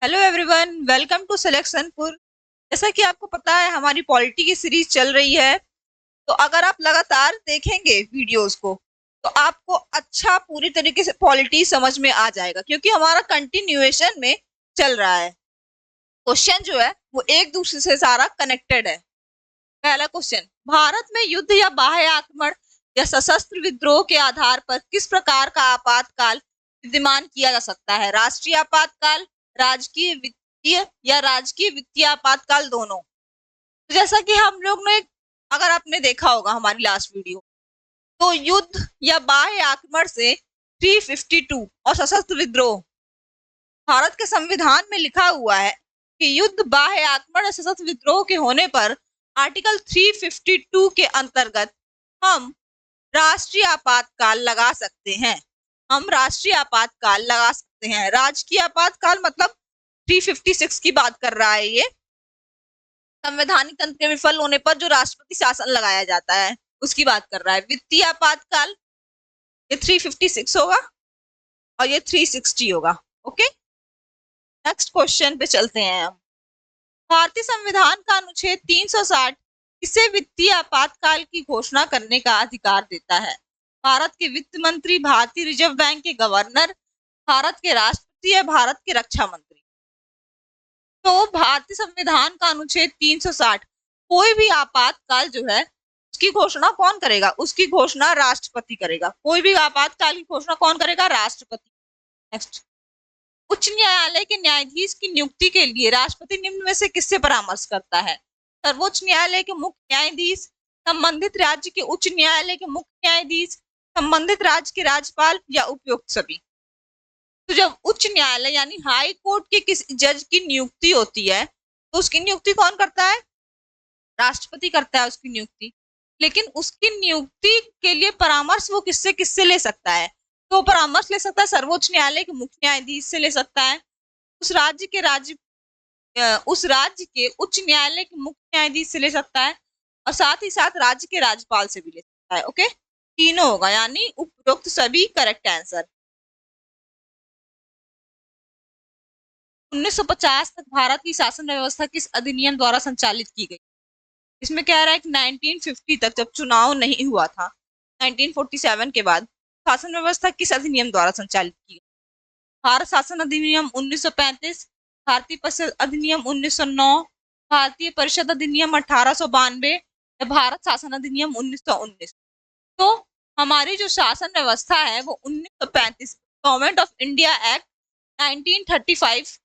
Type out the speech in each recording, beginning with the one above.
Hello everyone, welcome to Selectionpur. जैसा कि आपको पता है हमारी पॉलिटी की सीरीज चल रही है। तो अगर आप लगातार देखेंगे वीडियोस को तो आपको अच्छा पूरी तरीके से पॉलिटी समझ में आ जाएगा, क्योंकि हमारा कंटिन्यूएशन में चल रहा है। क्वेश्चन जो है वो एक दूसरे से सारा कनेक्टेड है। पहला क्वेश्चन, भारत में युद्ध या बाह्य आक्रमण या सशस्त्र विद्रोह के आधार पर किस प्रकार का आपातकाल विद्यमान किया जा सकता है? राष्ट्रीय आपातकाल, राजकीय वित्तीय या राजकीय वित्तीय आपातकाल, दोनों। तो जैसा कि हम लोग ने, अगर आपने देखा होगा हमारी लास्ट वीडियो, तो युद्ध या बाह्य आक्रमण से 352 और सशस्त्र विद्रोह, भारत के संविधान में लिखा हुआ है कि युद्ध, बाह्य आक्रमण और सशस्त्र विद्रोह के होने पर आर्टिकल 352 के अंतर्गत हम राष्ट्रीय आपातकाल लगा सकते हैं। हम राष्ट्रीय आपातकाल लगा सकते हैं। राजकीय आपातकाल मतलब 356 की बात कर रहा है ये। संवैधानिक तंत्र के विफल होने पर जो राष्ट्रपति शासन लगाया जाता है उसकी बात कर रहा है। वित्तीय आपातकाल ये 356 होगा और ये 360 होगा। ओके, नेक्स्ट क्वेश्चन पे चलते हैं हम। भारतीय संविधान का अनुच्छेद 360 किसे वित्तीय आपातकाल की घोषणा करने का अधिकार देता है? भारत के वित्त मंत्री, भारतीय रिजर्व बैंक के गवर्नर, भारत के राष्ट्रपति या भारत के रक्षा मंत्री? तो भारतीय संविधान का अनुच्छेद 360, कोई भी आपातकाल जो है उसकी घोषणा कौन करेगा? उसकी घोषणा राष्ट्रपति करेगा। कोई भी आपातकाल की घोषणा कौन करेगा? राष्ट्रपति। नेक्स्ट, उच्च न्यायालय के न्यायाधीश की नियुक्ति के लिए राष्ट्रपति निम्न में से किससे परामर्श करता है? सर्वोच्च न्यायालय के मुख्य न्यायाधीश, संबंधित राज्य के उच्च न्यायालय के मुख्य न्यायाधीश, संबंधित राज्य के राज्यपाल या उपयुक्त सभी? तो जब उच्च न्यायालय यानी हाई कोर्ट के किसी जज की नियुक्ति होती है तो उसकी नियुक्ति कौन करता है? राष्ट्रपति करता है उसकी नियुक्ति। लेकिन उसकी नियुक्ति के लिए परामर्श वो किससे किससे ले सकता है? तो परामर्श ले सकता है सर्वोच्च न्यायालय के मुख्य न्यायाधीश से ले सकता है, उस राज्य के उच्च न्यायालय के मुख्य न्यायाधीश से ले सकता है, और साथ ही साथ राज्य के राज्यपाल से भी ले सकता है। ओके, तीनों होगा, यानी उपरोक्त सभी करेक्ट आंसर। 1950 तक भारत की शासन व्यवस्था किस अधिनियम द्वारा संचालित की गई? इसमें कह रहा है कि 1950 तक, जब चुनाव नहीं हुआ था 1947 के बाद, शासन व्यवस्था किस अधिनियम द्वारा संचालित की गई? भारत शासन अधिनियम 1935, भारतीय परिषद अधिनियम 1909, भारतीय परिषद अधिनियम 1892 या भारत शासन अधिनियम 1919? तो हमारी जो शासन व्यवस्था है वो 1935 गवर्नमेंट ऑफ इंडिया एक्ट 1935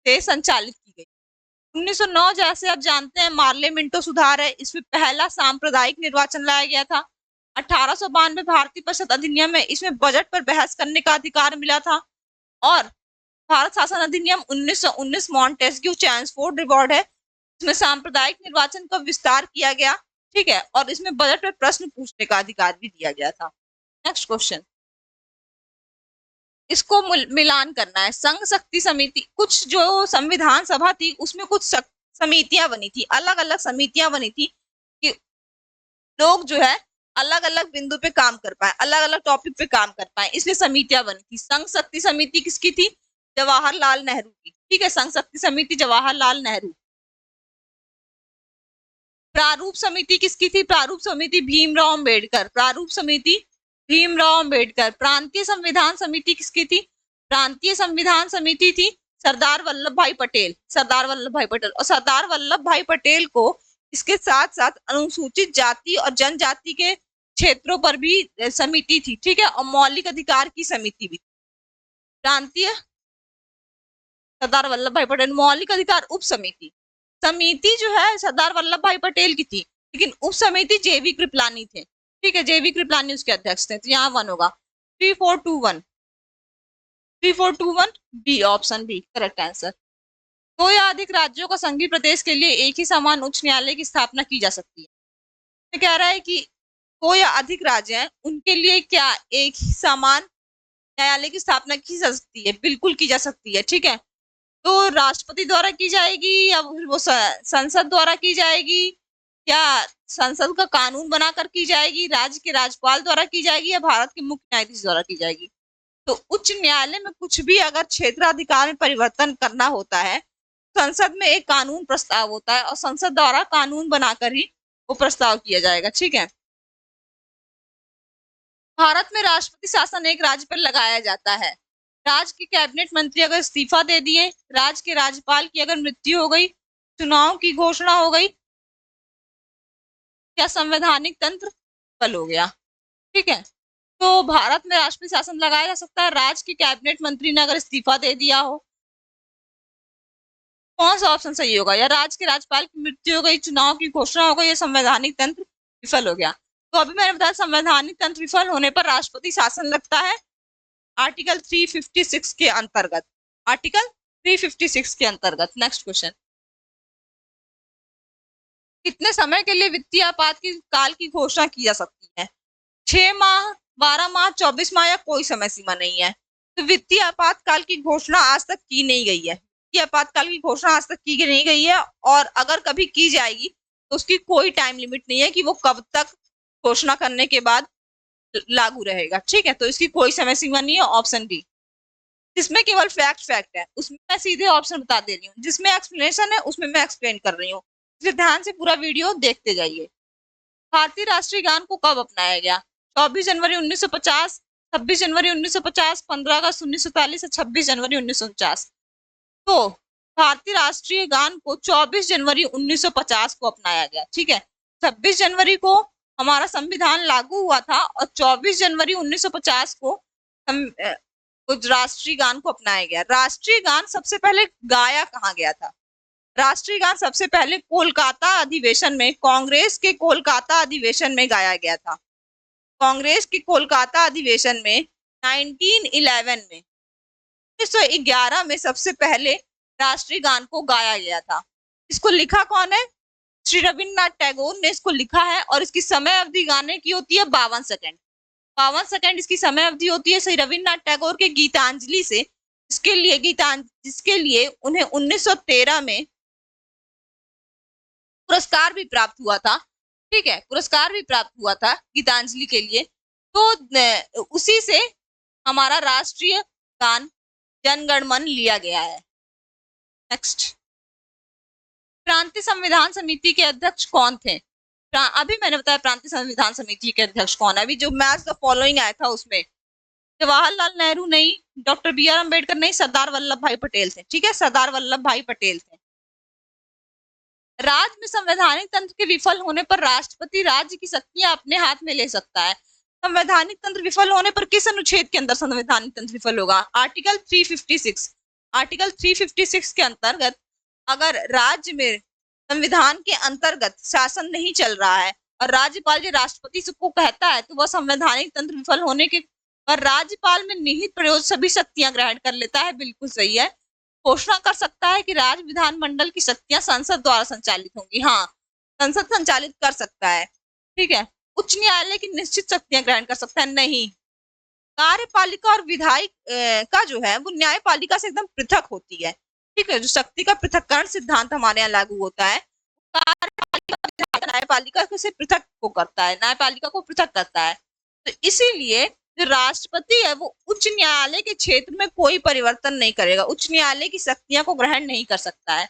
से संचालित की गई। 1909 जैसे आप जानते हैं मार्ले मिंटो सुधार है, इसमें पहला सांप्रदायिक निर्वाचन लाया गया था। 1892 भारतीय परिषद अधिनियम है, इसमें बजट पर बहस करने का अधिकार मिला था। और भारत शासन अधिनियम 1919 मॉन्टेस्क्यू चैम्सफोर्ड रिवॉर्ड है, इसमें सांप्रदायिक निर्वाचन का विस्तार किया गया। ठीक है, और इसमें बजट पर प्रश्न पूछने का अधिकार भी दिया गया था। नेक्स्ट क्वेश्चन, इसको मिलान करना है। संघ शक्ति समिति, कुछ जो संविधान सभा थी उसमें कुछ समितियां बनी थी, अलग अलग समितियां बनी थी कि लोग जो है अलग अलग बिंदु पे काम कर पाए, अलग अलग टॉपिक पे काम कर पाए, इसलिए समितियां बनी थी। संघ शक्ति समिति किसकी थी? जवाहरलाल नेहरू की। ठीक है, संघ शक्ति समिति जवाहरलाल नेहरू। प्रारूप समिति किसकी थी? प्रारूप समिति भीमराव अम्बेडकर। प्रारूप समिति भीमराव अम्बेडकर। प्रांतीय संविधान समिति किसकी थी? प्रांतीय संविधान समिति थी सरदार वल्लभ भाई पटेल। सरदार वल्लभ भाई पटेल, और सरदार वल्लभ भाई पटेल को इसके साथ साथ अनुसूचित जाति और जनजाति के क्षेत्रों पर भी समिति थी। ठीक है, और मौलिक अधिकार की समिति भी। प्रांतीय सरदार वल्लभ भाई पटेल, मौलिक अधिकार उप समिति। समिति जो है सरदार वल्लभ भाई पटेल की थी, लेकिन उप समिति जेबी कृपलानी थे। ठीक है, जेबी कृपलानी उसके अध्यक्ष थे। तो यहाँ 1 होगा। 3421 3421 B, option B correct answer. दो या अधिक राज्यों का संघीय प्रदेश के लिए एक ही समान उच्च न्यायालय की स्थापना की जा सकती है। तो कह रहा है कि दो या अधिक राज्य हैं उनके लिए क्या एक ही समान न्यायालय की स्थापना की जा सकती है? बिल्कुल की जा सकती है। ठीक है, तो राष्ट्रपति द्वारा की जाएगी या वो संसद द्वारा की जाएगी, या संसद का कानून बनाकर की जाएगी, राज्य के राज्यपाल द्वारा की जाएगी, या भारत के मुख्य न्यायाधीश द्वारा की जाएगी? तो उच्च न्यायालय में कुछ भी अगर क्षेत्राधिकार में परिवर्तन करना होता है, संसद में एक कानून प्रस्ताव होता है और संसद द्वारा कानून बनाकर ही वो प्रस्ताव किया जाएगा। ठीक है। भारत में राष्ट्रपति शासन एक राज्य पर लगाया जाता है। राज्य के कैबिनेट मंत्री अगर इस्तीफा दे दिए, राज्य के राज्यपाल की अगर मृत्यु हो गई, चुनाव की घोषणा हो गई, क्या संवैधानिक तंत्र विफल हो गया। ठीक है। तो भारत में राष्ट्रपति शासन लगाया जा सकता है राज्य के कैबिनेट मंत्री ने अगर इस्तीफा दे दिया हो। कौन सा ऑप्शन सही होगा? या राज्य के राज्यपाल की मृत्यु हो गई, चुनाव की घोषणा हो गई, या संवैधानिक तंत्र विफल हो गया। तो अभी मैंने बताया संवैधानिक तंत्र विफल होने पर राष्ट्रपति शासन लगता है आर्टिकल 356 के अंतर्गत। आर्टिकल 356 के अंतर्गत। नेक्स्ट क्वेश्चन, कितने समय के लिए वित्तीय आपात की काल की घोषणा की जा सकती है? 6 माह, 12 माह, 24 माह या कोई समय सीमा नहीं है। तो वित्तीय आपातकाल की घोषणा आज तक की नहीं गई है। वित्तीय आपातकाल की घोषणा आज तक की नहीं गई है और अगर कभी की जाएगी तो उसकी कोई टाइम लिमिट नहीं है कि वो कब तक घोषणा करने के बाद लागू रहेगा। ठीक है। तो इसकी कोई समय सीमा नहीं है। Option D. जिसमें केवल फैक्ट है उसमें मैं सीधे ऑप्शन बता दे रही हूँ, जिसमें एक्सप्लेनेशन है उसमें मैं एक्सप्लेन कर रही हूँ, इसलिए ध्यान से पूरा वीडियो देखते जाइए। भारतीय राष्ट्रीय गान को कब अपनाया गया? 24 जनवरी 1950, 26 जनवरी 1950, 15 अगस्त 1940 या 26 जनवरी 1949। तो भारतीय राष्ट्रीय गान को 24 जनवरी 1950 को अपनाया गया। ठीक है। 26 जनवरी को हमारा संविधान लागू हुआ था और 24 जनवरी 1950 को राष्ट्रीय गान को अपनाया गया। राष्ट्रीय गान सबसे पहले गाया कहाँ गया था? राष्ट्रीय गान सबसे पहले कोलकाता अधिवेशन में, कांग्रेस के कोलकाता अधिवेशन में गाया गया था। कांग्रेस के कोलकाता अधिवेशन में 1911 में, 1911 में सबसे पहले राष्ट्रीय गान को गाया गया था। इसको लिखा कौन है? श्री रविन्द्रनाथ टैगोर ने इसको लिखा है और इसकी समय अवधि गाने की होती है 52 सेकंड। 52 सेकंड इसकी समय अवधि होती है श्री रविन्द्रनाथ टैगोर के गीतांजलि से, जिसके लिए उन्हें 1913 में पुरस्कार भी प्राप्त हुआ था। ठीक है। पुरस्कार भी प्राप्त हुआ था गीतांजलि के लिए। तो उसी से हमारा राष्ट्रीय गान जन गण मन लिया गया है। नेक्स्ट, प्रांतीय संविधान समिति के अध्यक्ष कौन थे? अभी मैंने बताया प्रांतीय संविधान समिति के अध्यक्ष कौन है। अभी जो मैच द फॉलोइंग आया था उसमें जवाहरलाल नेहरू नहीं, डॉक्टर बी आर अम्बेडकर नहीं, सरदार वल्लभ भाई पटेल थे। ठीक है। सरदार वल्लभ भाई पटेल थे। राज्य में संवैधानिक तंत्र के विफल होने पर राष्ट्रपति राज्य की शक्तियां अपने हाथ में ले सकता है। संवैधानिक तंत्र विफल होने पर किस अनुच्छेद के अंदर संवैधानिक तंत्र विफल होगा? आर्टिकल 356। आर्टिकल 356 के अंतर्गत अगर राज्य में संविधान के अंतर्गत शासन नहीं चल रहा है और राज्यपाल जो राष्ट्रपति को कहता है तो वह संवैधानिक तंत्र विफल होने के पर राज्यपाल में निहित प्रयोज्य सभी शक्तियां ग्रहण कर लेता है। बिल्कुल सही है। घोषणा कर सकता है कि राज्य विधानमंडल की शक्तियां संसद द्वारा संचालित होंगी। हाँ, संसद संचालित कर सकता है। ठीक है। उच्च न्यायालय की निश्चित शक्तियां ग्रहण कर सकता है? नहीं। कार्यपालिका और विधायिक का जो है वो न्यायपालिका से एकदम पृथक होती है। ठीक है। जो शक्ति का पृथक्करण सिद्धांत हमारे यहाँ लागू होता है, कार्यपालिका न्यायपालिका से पृथक को करता है, न्यायपालिका को पृथक करता है। तो इसीलिए जो राष्ट्रपति है वो उच्च न्यायालय के क्षेत्र में कोई परिवर्तन नहीं करेगा, उच्च न्यायालय की शक्तियां को ग्रहण नहीं कर सकता है।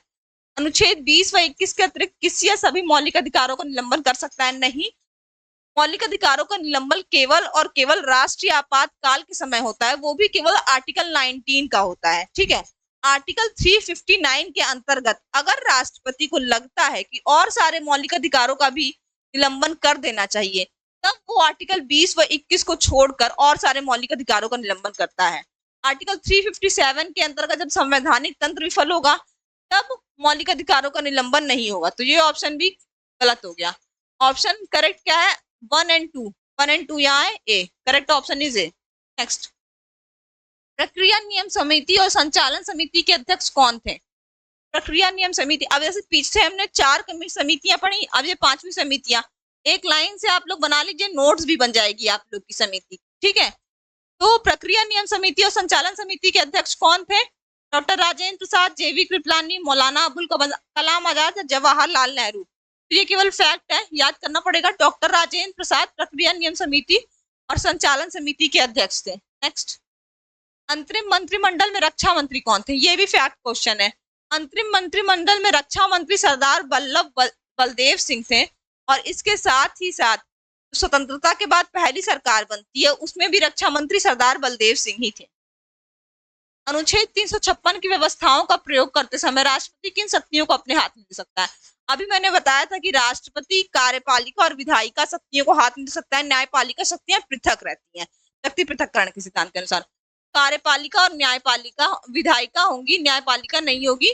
अनुच्छेद 20 व 21 के अतिरिक्त किसी या सभी मौलिक अधिकारों का निलंबन कर सकता है? नहीं। मौलिक अधिकारों का निलंबन केवल और केवल राष्ट्रीय आपातकाल के समय होता है, वो भी केवल आर्टिकल 19 का होता है। ठीक है। आर्टिकल 359 के अंतर्गत अगर राष्ट्रपति को लगता है कि और सारे मौलिक अधिकारों का भी निलंबन कर देना चाहिए, तब वो आर्टिकल 20 व 21 को छोड़कर और सारे मौलिक अधिकारों का निलंबन करता है। आर्टिकल 357 के अंतर्गत जब संवैधानिक तंत्र विफल होगा तब मौलिक अधिकारों का निलंबन नहीं होगा। तो ये ऑप्शन भी गलत हो गया। ऑप्शन करेक्ट क्या है? 1 एंड 2। 1 एंड 2 यहाँ है A. Correct option is A. Next, प्रक्रिया नियम समिति और संचालन समिति के अध्यक्ष कौन थे? प्रक्रिया नियम समिति, अब जैसे पीछे हमने 4 समितियां पढ़ी, अब ये 5वीं समितियां, एक लाइन से आप लोग बना लीजिए, नोट्स भी बन जाएगी आप लोग की समिति। ठीक है। तो प्रक्रिया नियम समिति और संचालन समिति के अध्यक्ष कौन थे? डॉक्टर राजेंद्र प्रसाद, जेवी कृपलानी, मौलाना अबुल कलाम आजाद या जवाहरलाल नेहरू? तो ये केवल फैक्ट है, याद करना पड़ेगा। डॉक्टर राजेंद्र प्रसाद प्रक्रिया नियम समिति और संचालन समिति के अध्यक्ष थे। नेक्स्ट, अंतरिम मंत्रिमंडल में रक्षा मंत्री कौन थे? ये भी फैक्ट क्वेश्चन है। अंतरिम मंत्रिमंडल में रक्षा मंत्री सरदार बलदेव सिंह थे, और इसके साथ ही साथ स्वतंत्रता के बाद पहली सरकार बनती है, उसमें भी रक्षा मंत्री सरदार बलदेव सिंह ही थे। अनुच्छेद 356 की व्यवस्थाओं का प्रयोग करते समय राष्ट्रपति किन शक्तियों को अपने हाथ में दे सकता है? अभी मैंने बताया था कि राष्ट्रपति कार्यपालिका और विधायिका शक्तियों को हाथ में दे सकता है, न्यायपालिका शक्तियां पृथक रहती हैं शक्ति पृथककरण के सिद्धांत के अनुसार। कार्यपालिका और न्यायपालिका विधायिका होंगी, न्यायपालिका नहीं होगी।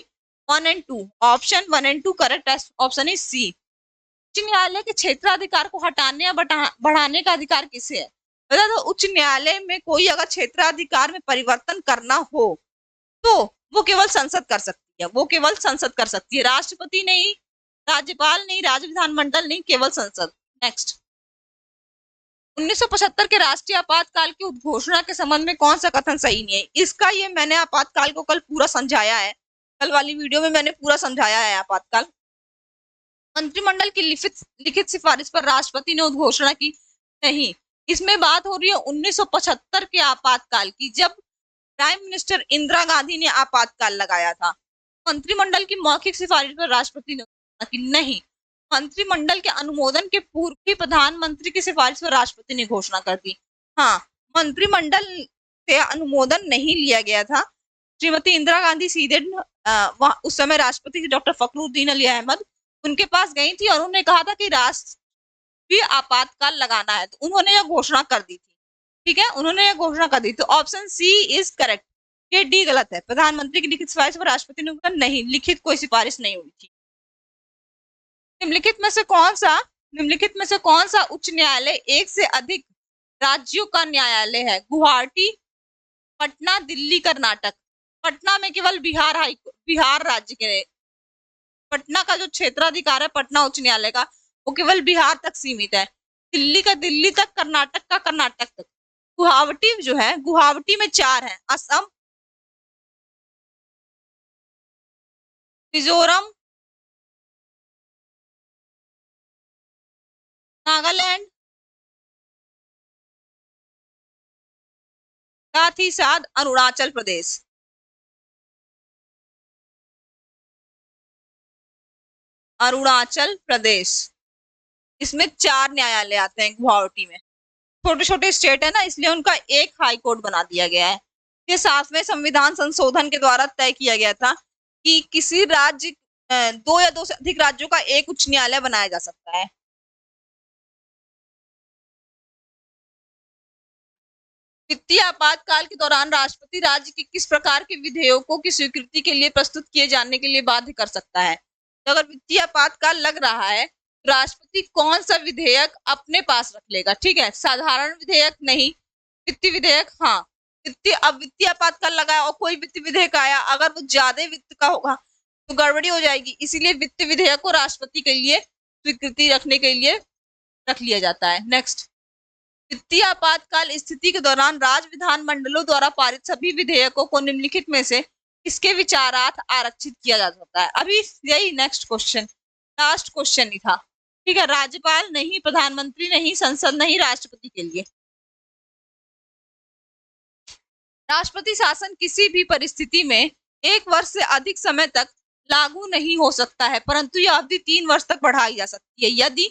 1 और 2 ऑप्शन 1 और 2 करेक्ट ऑप्शन इज सी। उच्च न्यायालय के क्षेत्राधिकार को हटाने या बढ़ाने का अधिकार किसे है? बता दो, उच्च न्यायालय में कोई अगर क्षेत्राधिकार में परिवर्तन करना हो तो वो केवल संसद कर सकती है, वो केवल संसद कर सकती है, राष्ट्रपति नहीं, राज्यपाल नहीं, राज्य विधानमंडल नहीं, केवल संसद। नेक्स्ट, 1975 के राष्ट्रीय आपातकाल की उद्घोषणा के संबंध में कौन सा कथन सही नहीं है? इसका ये मैंने आपातकाल को कल पूरा समझाया है, कल वाली वीडियो में मैंने पूरा समझाया है आपातकाल। मंत्रिमंडल की लिखित सिफारिश पर राष्ट्रपति ने उद्घोषणा की नहीं। इसमें बात हो रही है 1975 के आपातकाल की, जब प्राइम मिनिस्टर इंदिरा गांधी ने आपातकाल लगाया था। मंत्रिमंडल की मौखिक सिफारिश पर राष्ट्रपति ने की नहीं। मंत्रिमंडल के अनुमोदन के पूर्व ही प्रधानमंत्री की सिफारिश पर राष्ट्रपति ने घोषणा कर दी। हाँ, मंत्रिमंडल से अनुमोदन नहीं लिया गया था। श्रीमती इंदिरा गांधी सीधे उस समय राष्ट्रपति डॉक्टर फखरुद्दीन अली अहमद उनके पास गई थी और उन्होंने कहा था कि राष्ट्रीय आपातकाल लगाना है, तो उन्होंने यह घोषणा कर दी थी। ठीक है, उन्होंने यह घोषणा कर दी। तो ऑप्शन सी इज करेक्ट, ये डी गलत है। प्रधानमंत्री की लिखित सिफारिश पर राष्ट्रपति ने नहीं, लिखित कोई सिफारिश नहीं हुई थी। निम्नलिखित में से कौन सा उच्च न्यायालय एक से अधिक राज्यों का न्यायालय है? गुवाहाटी, पटना, दिल्ली, कर्नाटक। पटना में केवल बिहार राज्य के, पटना का जो क्षेत्राधिकार है पटना उच्च न्यायालय का, वो केवल बिहार तक सीमित है। दिल्ली का दिल्ली तक, कर्नाटक का कर्नाटक तक। गुवाहाटी जो है, गुवाहाटी में 4 है, असम, मिजोरम, नागालैंड, साथ ही साथ अरुणाचल प्रदेश। अरुणाचल प्रदेश, इसमें 4 न्यायालय आते हैं गुवाहाटी में। छोटे छोटे स्टेट है ना, इसलिए उनका एक हाई कोर्ट बना दिया गया है। ये 7वें संविधान संशोधन के द्वारा तय किया गया था कि किसी राज्य 2 या 2 से अधिक राज्यों का एक उच्च न्यायालय बनाया जा सकता है। वित्तीय आपातकाल के दौरान राष्ट्रपति राज्य के किस प्रकार के विधेयकों की स्वीकृति के लिए प्रस्तुत किए जाने के लिए बाध्य कर सकता है? तो अगर वित्तीय आपातकाल लग रहा है, राष्ट्रपति कौन सा विधेयक अपने पास रख लेगा? ठीक है, साधारण विधेयक नहीं, वित्तीय विधेयक हाँ। वित्तीय आपातकाल लगाया और कोई वित्तीय विधेयक आया, अगर वो ज्यादा वित्त का होगा तो गड़बड़ी हो जाएगी, इसीलिए वित्तीय विधेयक को राष्ट्रपति के लिए स्वीकृति रखने के लिए रख लिया जाता है। नेक्स्ट, वित्तीय आपातकाल स्थिति के दौरान राज्य विधानमंडलों द्वारा पारित सभी विधेयकों को निम्नलिखित में से किसके विचारार्थ आरक्षित किया जा सकता है? अभी यही नेक्स्ट क्वेश्चन, लास्ट क्वेश्चन ही था। ठीक है, राज्यपाल नहीं, प्रधानमंत्री नहीं, संसद नहीं, राष्ट्रपति के लिए। राष्ट्रपति शासन किसी भी परिस्थिति में 1 वर्ष से अधिक समय तक लागू नहीं हो सकता है, परंतु यह अवधि 3 वर्ष तक बढ़ाई जा सकती है यदि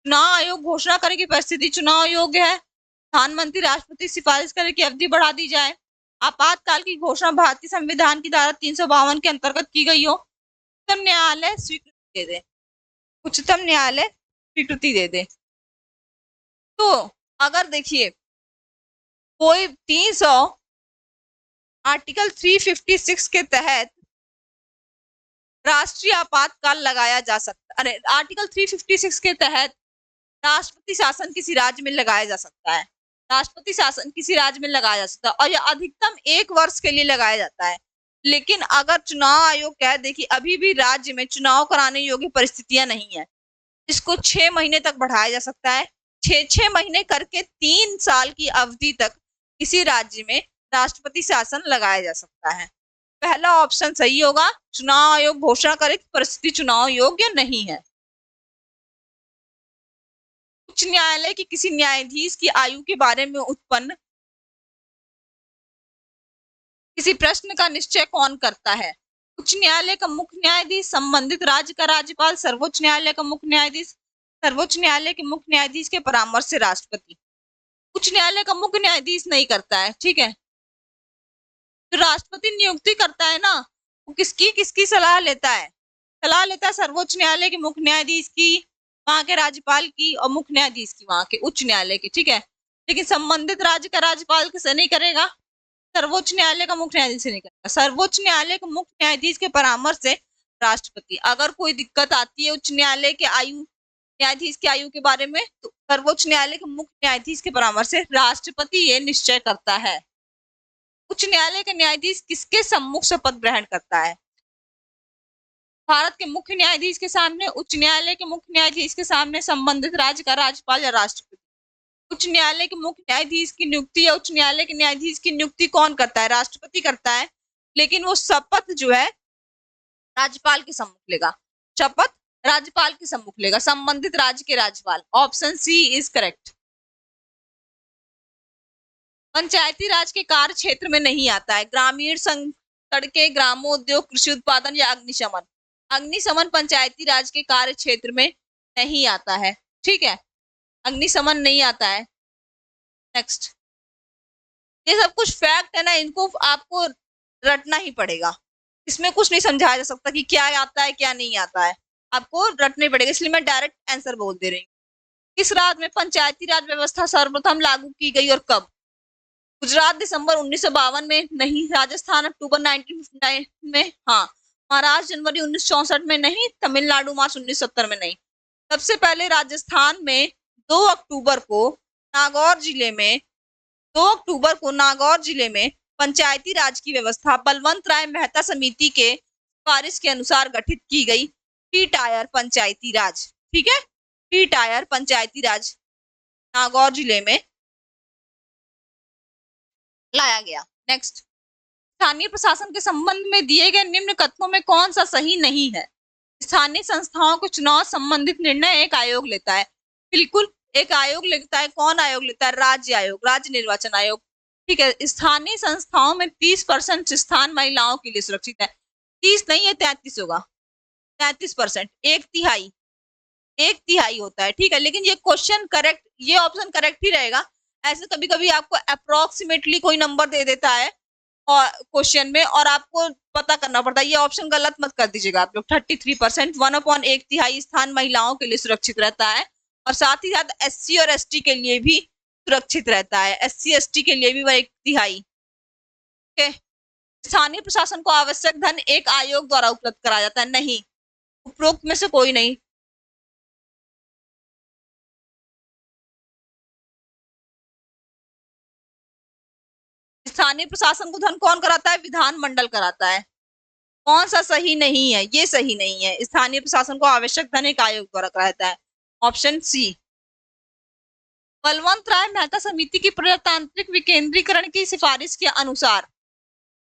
चुनाव आयोग घोषणा करे कि परिस्थिति चुनाव योग्य है, प्रधानमंत्री राष्ट्रपति सिफारिश करे कि अवधि बढ़ा दी जाए, आपातकाल की घोषणा भारतीय संविधान की धारा 352 के अंतर्गत की गई हो, उच्चतम न्यायालय स्वीकृति दे दे, उच्चतम न्यायालय स्वीकृति दे दे। तो अगर देखिए कोई 300 आर्टिकल 356 के तहत राष्ट्रीय आपातकाल लगाया जा सकता, अरे आर्टिकल 356 के तहत राष्ट्रपति शासन किसी राज्य में लगाया जा सकता है, राष्ट्रपति शासन किसी राज्य में लगाया जा सकता है, और यह अधिकतम 1 वर्ष के लिए लगाया जाता है। लेकिन अगर चुनाव आयोग कह दे कि अभी भी राज्य में चुनाव कराने योग्य परिस्थितियां नहीं है, इसको 6 महीने तक बढ़ाया जा सकता है। 6 महीने करके 3 साल की अवधि तक किसी राज्य में राष्ट्रपति शासन लगाया जा सकता है। पहला ऑप्शन सही होगा, चुनाव आयोग घोषणा करे कि परिस्थिति चुनाव योग्य नहीं है। उच्च न्यायालय की किसी न्यायाधीश की आयु के बारे में उत्पन्न किसी प्रश्न का निश्चय कौन करता है? उच्च न्यायालय का मुख्य न्यायाधीश, संबंधित राज्य का राज्यपाल, सर्वोच्च न्यायालय का मुख्य न्यायाधीश, सर्वोच्च न्यायालय के मुख्य न्यायाधीश के परामर्श से राष्ट्रपति। उच्च न्यायालय का मुख्य न्यायाधीश नहीं करता है, ठीक है। जो राष्ट्रपति नियुक्ति करता है ना, वो किसकी किसकी सलाह लेता है? सलाह लेता है सर्वोच्च न्यायालय के मुख्य न्यायाधीश की, वहां के राज्यपाल की, और मुख्य न्यायाधीश की वहां के उच्च न्यायालय की, ठीक है। लेकिन संबंधित राज्य का राज्यपाल किसे नहीं करेगा? सर्वोच्च न्यायालय का मुख्य न्यायाधीश से नहीं करेगा। सर्वोच्च न्यायालय के मुख्य न्यायाधीश के परामर्श से राष्ट्रपति। अगर कोई दिक्कत आती है उच्च न्यायालय के न्यायाधीश की आयु के बारे में, तो सर्वोच्च न्यायालय के मुख्य न्यायाधीश के परामर्श से राष्ट्रपति ये निश्चय करता है। उच्च न्यायालय का न्यायाधीश किसके सम्मुख शपथ ग्रहण करता है? भारत के मुख्य न्यायाधीश के सामने, उच्च न्यायालय के मुख्य न्यायाधीश के सामने, संबंधित राज्य का राज्यपाल या राष्ट्रपति। उच्च न्यायालय के मुख्य न्यायाधीश की नियुक्ति या उच्च न्यायालय के न्यायाधीश की नियुक्ति कौन करता है? राष्ट्रपति करता है, लेकिन वो शपथ जो है राज्यपाल के सम्मुख लेगा। शपथ राज्यपाल के सम्मुख लेगा, संबंधित राज्य के राज्यपाल। Option C is correct. Panchayati Raj के कार्य क्षेत्र में नहीं आता है। ग्रामीण सड़कें, ग्रामोद्योग, कृषि उत्पादन या अग्निशमन। अग्निशमन पंचायती राज के कार्य क्षेत्र में नहीं आता है, ठीक है। अग्निशमन नहीं आता है। नेक्स्ट, ये सब कुछ फैक्ट है ना, इनको आपको रटना ही पड़ेगा। इसमें कुछ नहीं समझाया जा सकता कि क्या आता है क्या नहीं आता है, आपको रटना ही पड़ेगा। इसलिए मैं डायरेक्ट आंसर बोल दे रही हूँ। किस राज्य में पंचायती राज व्यवस्था सर्वप्रथम लागू की गई और कब? गुजरात दिसंबर 1952 में नहीं, राजस्थान अक्टूबर 1959 में, हाँ, महाराष्ट्र जनवरी 1964 में नहीं, तमिलनाडु मार्च 1970 में नहीं। सबसे पहले राजस्थान में 2 अक्टूबर को नागौर जिले में पंचायती राज की व्यवस्था बलवंत राय मेहता समिति के सिफारिश के अनुसार गठित की गई। टी टायर पंचायती राज, ठीक है, टी टायर पंचायती राज नागौर जिले में लाया गया। नेक्स्ट, स्थानीय प्रशासन के संबंध में दिए गए निम्न कथनों में कौन सा सही नहीं है? स्थानीय संस्थाओं को चुनाव संबंधित निर्णय एक आयोग लेता है। बिल्कुल, एक आयोग लेता है। कौन आयोग लेता है? राज्य आयोग, राज्य निर्वाचन आयोग, ठीक है। स्थानीय संस्थाओं में 30% स्थान महिलाओं के लिए सुरक्षित है। 30 नहीं है, 33 होगा। 33%, एक तिहाई होता है, ठीक है। लेकिन ये क्वेश्चन करेक्ट, ये ऑप्शन करेक्ट ही रहेगा। ऐसे कभी कभी आपको अप्रोक्सीमेटली कोई नंबर दे देता है और क्वेश्चन में, और आपको पता करना पड़ता है। ये ऑप्शन गलत मत कर दीजिएगा आप लोग। 33%, 1/1 तिहाई स्थान महिलाओं के लिए सुरक्षित रहता है, और साथ ही साथ SC और ST के लिए भी सुरक्षित रहता है। SC ST के लिए भी 1 तिहाई, ठीक है। स्थानीय प्रशासन को आवश्यक धन एक आयोग द्वारा उपलब्ध कराया जाता है। नहीं, उपरोक्त में से कोई नहीं। स्थानीय प्रशासन को धन कौन कराता है? विधानमंडल कराता है। कौन सा सही नहीं है? ये सही नहीं है। स्थानीय प्रशासन को आवश्यक धन एक आयोग द्वारा कराता है। Option C. बलवंत राय मेहता समिति की प्रजातांत्रिक विकेंद्रीकरण की सिफारिश के अनुसार,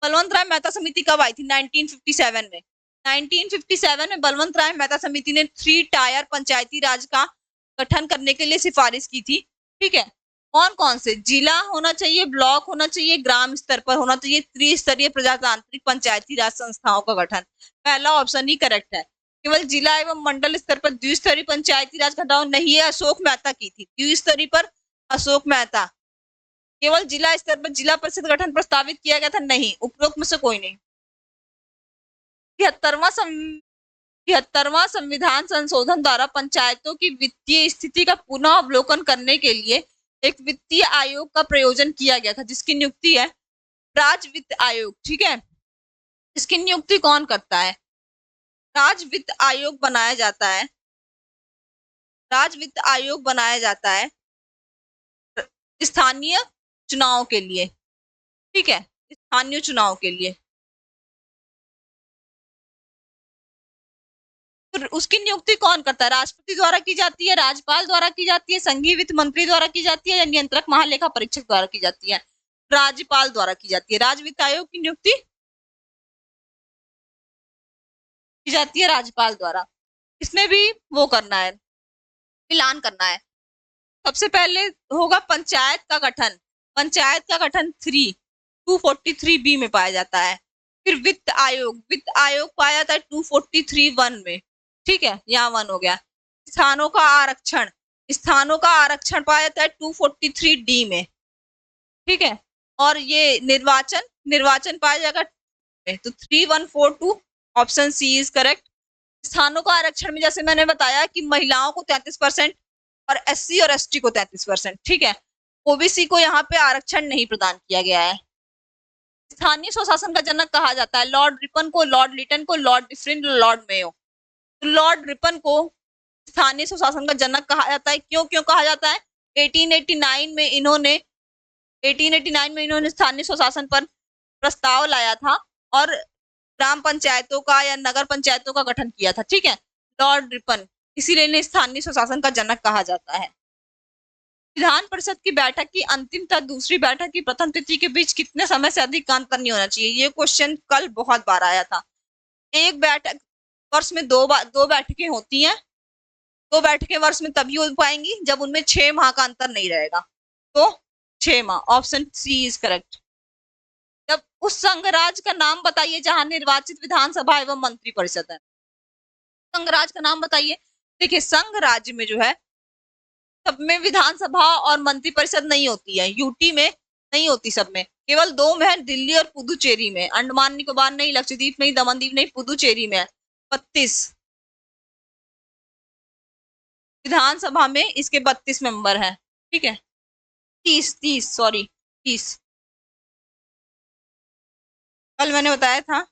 बलवंत राय मेहता समिति कब आई थी? 1957 में। 1957 में बलवंत राय मेहता समिति ने 3 टायर पंचायती राज का गठन करने के लिए सिफारिश की थी, ठीक है। कौन कौन से? जिला होना चाहिए, ब्लॉक होना चाहिए, ग्राम स्तर पर होना चाहिए, त्रिस्तरीय प्रजातांत्रिक पंचायती राज संस्थाओं का गठन। पहला ऑप्शन ही करेक्ट है। केवल जिला एवं मंडल स्तर पर द्विस्तरीय पंचायती राज गठन नहीं है, अशोक मेहता की थी। द्विस्तरीय पर अशोक मेहता। केवल जिला स्तर पर जिला परिषद गठन प्रस्तावित किया गया था, नहीं। उपरोक्त में से कोई नहीं। 73वां संविधान संशोधन द्वारा पंचायतों की वित्तीय स्थिति का पुनः अवलोकन करने के लिए एक वित्तीय आयोग का प्रयोजन किया गया था, जिसकी नियुक्ति है राज्य वित्त आयोग, ठीक है। इसकी नियुक्ति कौन करता है? राज्य वित्त आयोग बनाया जाता है। राज्य वित्त आयोग बनाया जाता है स्थानीय चुनाव के लिए, ठीक है, स्थानीय चुनाव के लिए। तो उसकी नियुक्ति कौन करता है? राष्ट्रपति द्वारा की जाती है, राज्यपाल द्वारा की जाती है, संघीय वित्त मंत्री द्वारा की जाती है, या नियंत्रक महालेखा परीक्षक द्वारा की जाती है? राज्यपाल द्वारा की जाती है। राज्य वित्त आयोग की नियुक्ति की जाती है राज्यपाल द्वारा। इसमें भी वो करना है, ऐलान करना है। सबसे पहले होगा पंचायत का गठन। पंचायत का गठन 3, 243 बी में पाया जाता है। फिर वित्त आयोग पाया जाता है 243 1 में, ठीक है, यहाँ 1 हो गया। स्थानों का आरक्षण पाया जाता है 243 डी में, ठीक है। और ये निर्वाचन पाया जाएगा तो 3142, ऑप्शन सी इज करेक्ट। स्थानों का आरक्षण में जैसे मैंने बताया कि महिलाओं को 33% और एससी और एसटी को 33%, ठीक है। ओबीसी को यहाँ पे आरक्षण नहीं प्रदान किया गया है। स्थानीय स्वशासन का जनक कहा जाता है लॉर्ड रिपन को, लॉर्ड लिटन को, लॉर्ड डिफरिन, लॉर्ड मेयो। तो लॉर्ड रिपन को स्थानीय स्वशासन का जनक कहा जाता है। क्यों क्यों कहा जाता है? 1889 में इन्होंने स्थानीय स्वशासन पर प्रस्ताव लाया था और ग्राम पंचायतों का या नगर पंचायतों का गठन किया था, ठीक है, लॉर्ड रिपन, इसीलिए इन्हें स्थानीय स्वशासन का जनक कहा जाता है। विधान परिषद की बैठक की अंतिम तथा दूसरी बैठक की प्रथम तिथि के बीच कितने समय से अधिक का अंतर नहीं होना चाहिए? ये क्वेश्चन कल बहुत बार आया था। एक बैठक वर्ष में दो बैठकें होती हैं। 2 बैठकें वर्ष में तभी हो पाएंगी जब उनमें 6 माह का अंतर नहीं रहेगा। तो 6 माह, ऑप्शन सी इज करेक्ट। जब उस संघराज्य का नाम बताइए जहां निर्वाचित विधानसभा एवं मंत्री परिषद है। संघराज्य का नाम बताइए। देखिए, संघ राज्य में जो है सब में विधानसभा और मंत्री परिषद नहीं होती है। यूटी में नहीं होती, सब में केवल 2 में है, दिल्ली और पुदुचेरी में। अंडमान निकोबार नहीं, लक्षद्वीप नहीं, दमन दीव नहीं, पुदुचेरी में है। 32 विधानसभा में इसके 32 मेंबर हैं, ठीक है। 30 कल मैंने बताया था।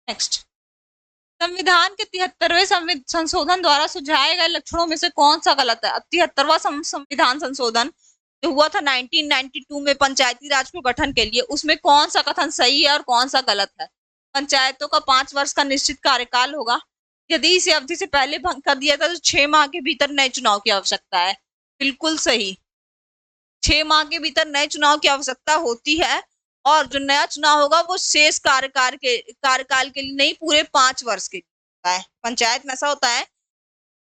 नेक्स्ट, संविधान के 73वें संशोधन द्वारा सुझाए गए लक्षणों में से कौन सा गलत है? 73वां संविधान संशोधन जो हुआ था 1992 में पंचायती राज को गठन के लिए, उसमें कौन सा कथन सही है और कौन सा गलत है? पंचायतों का 5 वर्ष का निश्चित कार्यकाल होगा। यदि इसे अवधि से पहले भंग कर दिया था तो 6 माह के भीतर नए चुनाव की आवश्यकता है। बिल्कुल सही, 6 माह के भीतर नए चुनाव की आवश्यकता होती है। और जो नया चुनाव होगा वो शेष कार्यकाल के लिए नहीं, पूरे 5 वर्ष के लिए होता है। पंचायत में ऐसा होता है,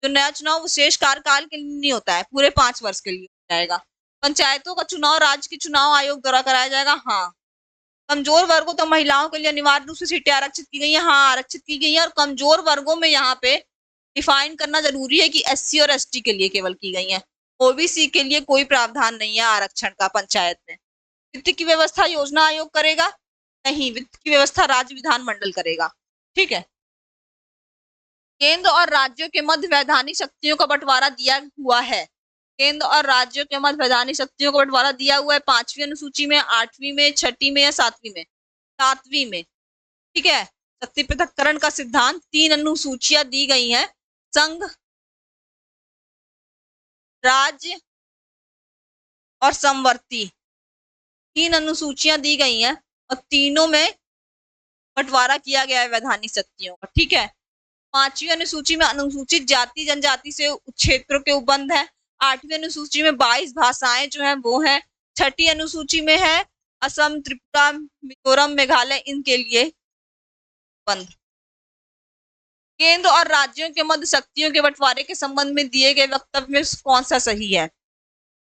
जो नया चुनाव वो शेष कार्यकाल के लिए नहीं होता है, पूरे 5 वर्ष के लिए हो जाएगा। पंचायतों का चुनाव राज्य के चुनाव आयोग द्वारा कराया जाएगा। हाँ। कमजोर वर्गों तो महिलाओं के लिए अनिवार्य रूप से सीटें आरक्षित की गई है। हाँ, आरक्षित की गई है। और कमजोर वर्गों में यहाँ पे डिफाइन करना जरूरी है कि एससी और एसटी के लिए केवल की गई है। ओबीसी के लिए कोई प्रावधान नहीं है आरक्षण का पंचायत में। वित्त की व्यवस्था योजना आयोग करेगा? नहीं, वित्त की व्यवस्था राज्य विधानमंडल करेगा, ठीक है। केंद्र और राज्यों के मध्य वैधानिक शक्तियों का बंटवारा दिया हुआ है। केंद्र और राज्यों के मध्य वैधानिक शक्तियों का बंटवारा दिया हुआ है 5वीं अनुसूची में, 8वीं में, 6ठी में या 7वीं में? 7वीं में, ठीक है। शक्ति पृथक्करण का सिद्धांत, 3 अनुसूचियां दी गई हैं, संघ, राज्य और समवर्ती। 3 अनुसूचियां दी गई हैं और तीनों में बंटवारा किया गया है वैधानिक शक्तियों का, ठीक है। 5वीं अनुसूची में अनुसूचित जाति जनजाति से क्षेत्रों के उपबंध है। 8वीं अनुसूची में 22 भाषाएं जो है वो है। 6ठी अनुसूची में है असम, त्रिपुरा, मिजोरम, मेघालय, इनके लिए बंद। केंद्र और राज्यों के मध्य शक्तियों के बंटवारे के संबंध में दिए गए वक्तव्य में कौन सा सही है?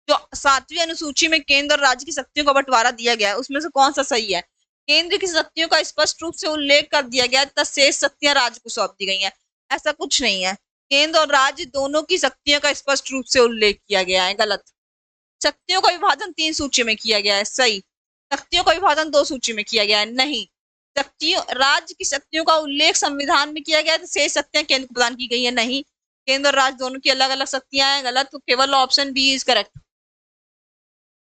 जो 7वीं अनुसूची में केंद्र और राज्य की शक्तियों का बंटवारा दिया गया है उसमें से कौन सा सही है? केंद्र की शक्तियों का स्पष्ट रूप से उल्लेख कर दिया गया तथा शेष शक्तियां राज्य को सौंप दी गई हैं। ऐसा कुछ नहीं है। केंद्र और राज्य दोनों की शक्तियों का स्पष्ट रूप से उल्लेख किया गया है, गलत। शक्तियों का विभाजन 3 सूची में किया गया है, सही। शक्तियों का विभाजन 2 सूची में किया गया है, नहीं। शक्तियों, राज्य की शक्तियों का उल्लेख संविधान में किया गया है तो शेष शक्तियां केंद्र को प्रदान की गई है, नहीं। केंद्र और राज्य दोनों की अलग अलग शक्तियां हैं, गलत। तो केवल ऑप्शन बी इज करेक्ट।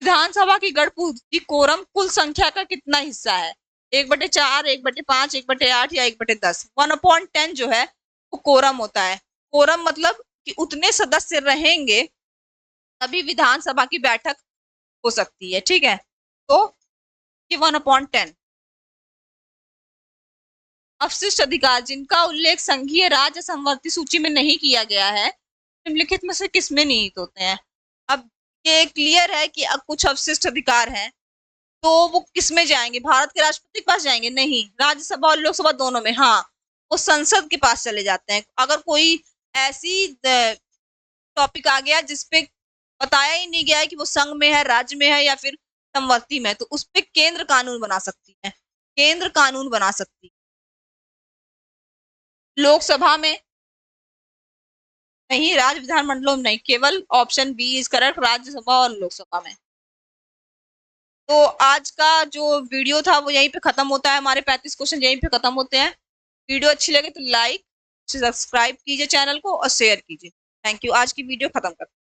विधानसभा की गणपूर की कोरम कुल संख्या का कितना हिस्सा है? 1/4, 1/5, 1/8 या 1/10? 1/10 जो है वो कोरम होता है। कोरम मतलब कि उतने सदस्य रहेंगे तभी विधानसभा की बैठक हो सकती है, ठीक है। तो ये 1/10। अवशिष्ट अधिकार जिनका उल्लेख संघीय राज्य समवर्ती सूची में नहीं किया गया है निम्नलिखित में से किसमें निहित होते हैं? अब ये क्लियर है कि अब कुछ अवशिष्ट अधिकार हैं तो वो किसमें जाएंगे? भारत के राष्ट्रपति के पास जाएंगे? नहीं। राज्यसभा और लोकसभा दोनों में? हाँ, वो संसद के पास चले जाते हैं। अगर कोई ऐसी टॉपिक आ गया जिसपे बताया ही नहीं गया है कि वो संघ में है, राज्य में है या फिर समवर्ती में है, तो उस पे केंद्र कानून बना सकती है, केंद्र कानून बना सकती है। लोकसभा में नहीं, राज्य विधानमंडलों में नहीं, केवल option B is correct, Rajya Sabha और लोकसभा में। तो आज का जो वीडियो था वो यहीं पे खत्म होता है, हमारे 35 क्वेश्चन यहीं पे खत्म होते हैं। वीडियो अच्छी लगे तो लाइक, सब्सक्राइब कीजिए चैनल को और शेयर कीजिए। Thank you. आज की वीडियो खत्म करते हैं।